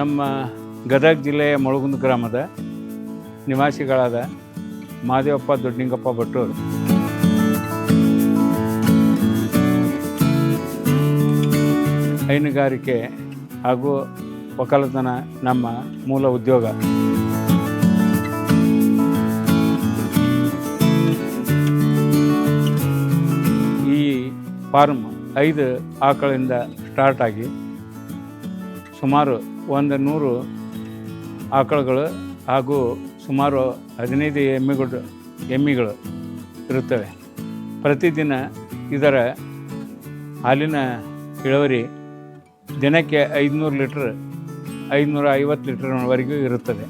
ನಮ್ಮ ಗದಗ ಜಿಲ್ಲೆಯ ಮೊಳಗುಂದ ಗ್ರಾಮದ ನಿವಾಸಿಗಳಾದ ಮಾದೇವಪ್ಪ ದೊಡ್ಡನಿಂಗಪ್ಪ ಭಟ್ಟರು ಹೈನುಗಾರಿಕೆ ಹಾಗೂ ಒಕ್ಕಲತನ ನಮ್ಮ ಮೂಲ ಉದ್ಯೋಗ. ಈ ಫಾರ್ಮ್ 5 ಆಕಳಿಂದ ಸ್ಟಾರ್ಟ್ ಆಗಿ ಸುಮಾರು 100 ಆಕಳುಗಳು ಹಾಗೂ ಸುಮಾರು 15 ಎಮ್ಮೆಗಳು ಇರುತ್ತವೆ. ಪ್ರತಿದಿನ ಇದರ ಹಾಲಿನ ಇಳುವರಿ ದಿನಕ್ಕೆ 500 ಲೀಟ್ರ್ 550 ಲೀಟರ್ವರೆಗೂ ಇರುತ್ತದೆ.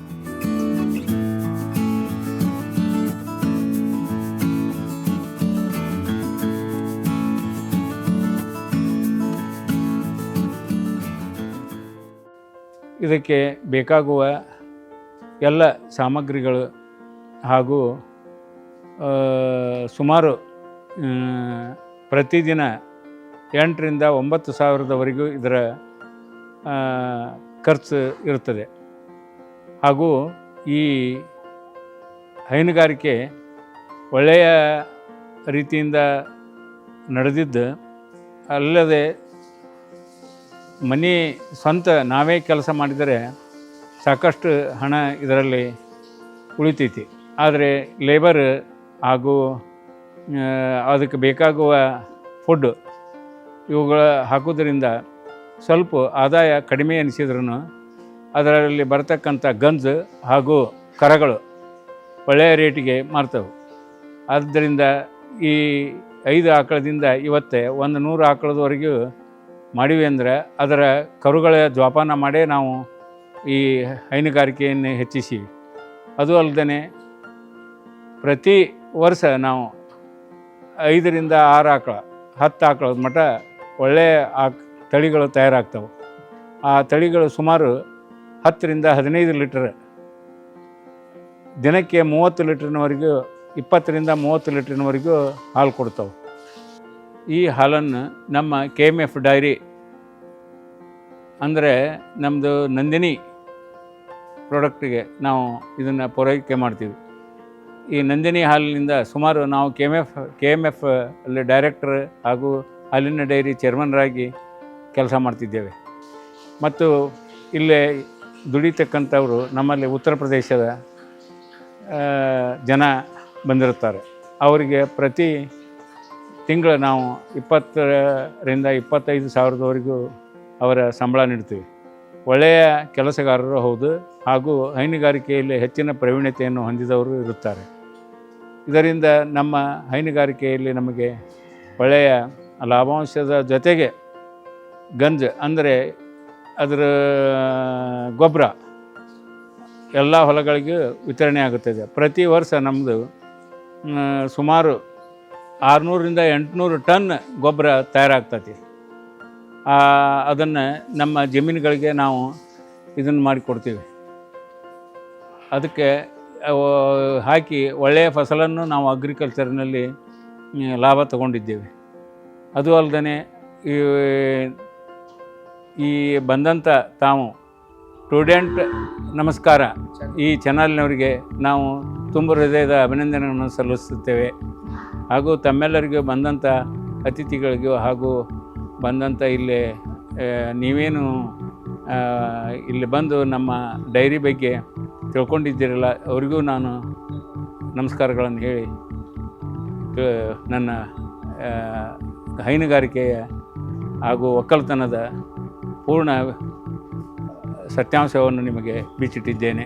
ಇದಕ್ಕೆ ಬೇಕಾಗುವ ಎಲ್ಲ ಸಾಮಗ್ರಿಗಳು ಹಾಗೂ ಸುಮಾರು ಪ್ರತಿದಿನ 8 ರಿಂದ 9 ಸಾವಿರದವರೆಗೂ ಇದರ ಖರ್ಚು ಇರುತ್ತದೆ. ಹಾಗೂ ಈ ಹೈನುಗಾರಿಕೆ ಒಳ್ಳೆಯ ರೀತಿಯಿಂದ ನಡೆದಿದ್ದು ಅಲ್ಲದೆ ಸ್ವಂತ ನಾವೇ ಕೆಲಸ ಮಾಡಿದರೆ ಸಾಕಷ್ಟು ಹಣ ಇದರಲ್ಲಿ ಉಳಿತೈತಿ. ಆದರೆ ಲೇಬರ್ ಹಾಗೂ ಅದಕ್ಕೆ ಬೇಕಾಗುವ ಫುಡ್ ಇವುಗಳ ಹಾಕೋದ್ರಿಂದ ಸ್ವಲ್ಪ ಆದಾಯ ಕಡಿಮೆ ಅನಿಸಿದ್ರೂ ಅದರಲ್ಲಿ ಬರ್ತಕ್ಕಂಥ ಗಂಜು ಹಾಗೂ ಕರಗಳು ಒಳ್ಳೆಯ ರೇಟಿಗೆ ಮಾರ್ತವೆ. ಆದ್ದರಿಂದ ಈ 5 ಆಕಳದಿಂದ ಇವತ್ತೇ 100 ಆಕಳದವರೆಗೂ ಮಾಡಿವಿ ಅಂದರೆ ಅದರ ಕರುಗಳ ಜೋಪಾನ ಮಾಡೇ ನಾವು ಈ ಹೈನುಗಾರಿಕೆಯನ್ನು ಹೆಚ್ಚಿಸಿವಿ. ಅದು ಅಲ್ಲದೆ ಪ್ರತಿ ವರ್ಷ ನಾವು 5 ರಿಂದ 6 ಆಕಳ 10 ಆಕಳ ಮಟ್ಟ ಒಳ್ಳೆಯ ತಳಿಗಳು ತಯಾರಾಗ್ತವೆ. ಆ ತಳಿಗಳು ಸುಮಾರು 10 ರಿಂದ 15 ಲೀಟರ್ ದಿನಕ್ಕೆ 30 ಲೀಟರ್ನವರೆಗೂ 20 ರಿಂದ 30 ಲೀಟರ್ನವರೆಗೂ ಹಾಲು ಕೊಡ್ತವೆ. ಈ ಹಾಲನ್ನು ನಮ್ಮ KMF ಡೈರಿ ಅಂದರೆ ನಮ್ಮದು ನಂದಿನಿ ಪ್ರಾಡಕ್ಟಿಗೆ ನಾವು ಇದನ್ನು ಪೂರೈಕೆ ಮಾಡ್ತೀವಿ. ಈ ನಂದಿನಿ ಹಾಲಿನಿಂದ ಸುಮಾರು ನಾವು KMF ಅಲ್ಲಿ ಡೈರೆಕ್ಟರ್ ಹಾಗೂ ಹಾಲಿನ ಡೈರಿ ಚೇರ್ಮನ್ರಾಗಿ ಕೆಲಸ ಮಾಡ್ತಿದ್ದೇವೆ. ಮತ್ತು ಇಲ್ಲೇ ದುಡಿತಕ್ಕಂಥವರು ನಮ್ಮಲ್ಲಿ ಉತ್ತರ ಪ್ರದೇಶದ ಜನ ಬಂದಿರುತ್ತಾರೆ. ಅವರಿಗೆ ಪ್ರತಿ ತಿಂಗಳು ನಾವು 20 ರಿಂದ 25 ಸಾವಿರದವರೆಗೂ ಅವರ ಸಂಬಳ ನೀಡ್ತೀವಿ. ಒಳ್ಳೆಯ ಕೆಲಸಗಾರರು ಹೌದು ಹಾಗೂ ಹೈನುಗಾರಿಕೆಯಲ್ಲಿ ಹೆಚ್ಚಿನ ಪ್ರವೀಣತೆಯನ್ನು ಹೊಂದಿದವರು ಇರುತ್ತಾರೆ. ಇದರಿಂದ ನಮ್ಮ ಹೈನುಗಾರಿಕೆಯಲ್ಲಿ ನಮಗೆ ಒಳ್ಳೆಯ ಲಾಭಾಂಶದ ಜೊತೆಗೆ ಗಂಜು ಅಂದರೆ ಅದರ ಗೊಬ್ಬರ ಎಲ್ಲ ಹೊಲಗಳಿಗೂ ವಿತರಣೆ ಆಗುತ್ತದೆ. ಪ್ರತಿ ವರ್ಷ ನಮ್ಮದು ಸುಮಾರು 600 ರಿಂದ 800 ಟನ್ ಗೊಬ್ಬರ ತಯಾರಾಗ್ತದೆ. ಅದನ್ನು ನಮ್ಮ ಜಮೀನುಗಳಿಗೆ ನಾವು ಇದನ್ನು ಮಾಡಿಕೊಡ್ತೀವಿ. ಅದಕ್ಕೆ ಹಾಕಿ ಒಳ್ಳೆಯ ಫಸಲನ್ನು ನಾವು ಅಗ್ರಿಕಲ್ಚರ್ನಲ್ಲಿ ಲಾಭ ತಗೊಂಡಿದ್ದೇವೆ. ಅದು ಅಲ್ಲದೆ ಈ ಬಂದಂಥ ತಾವು ಸ್ಟೂಡೆಂಟ್ ನಮಸ್ಕಾರ ಈ ಚಾನಲ್ನವರಿಗೆ ನಾವು ತುಂಬ ಹೃದಯದ ಅಭಿನಂದನೆಗಳನ್ನು ಸಲ್ಲಿಸುತ್ತೇವೆ. ಹಾಗೂ ತಮ್ಮೆಲ್ಲರಿಗೂ ಬಂದಂಥ ಅತಿಥಿಗಳಿಗೂ ಹಾಗೂ ಬಂದಂಥ ಇಲ್ಲೇ ನೀವೇನು ಇಲ್ಲಿ ಬಂದು ನಮ್ಮ ಡೈರಿ ಬಗ್ಗೆ ತಿಳ್ಕೊಂಡಿದ್ದೀರಲ್ಲ ಅವರಿಗೂ ನಾನು ನಮಸ್ಕಾರಗಳನ್ನು ಹೇಳಿ ನನ್ನ ಹೈನುಗಾರಿಕೆಯ ಹಾಗೂ ಒಕ್ಕಲತನದ ಪೂರ್ಣ ಸತ್ಯಾಂಶವನ್ನು ನಿಮಗೆ ಬಿಚ್ಚಿಟ್ಟಿದ್ದೇನೆ.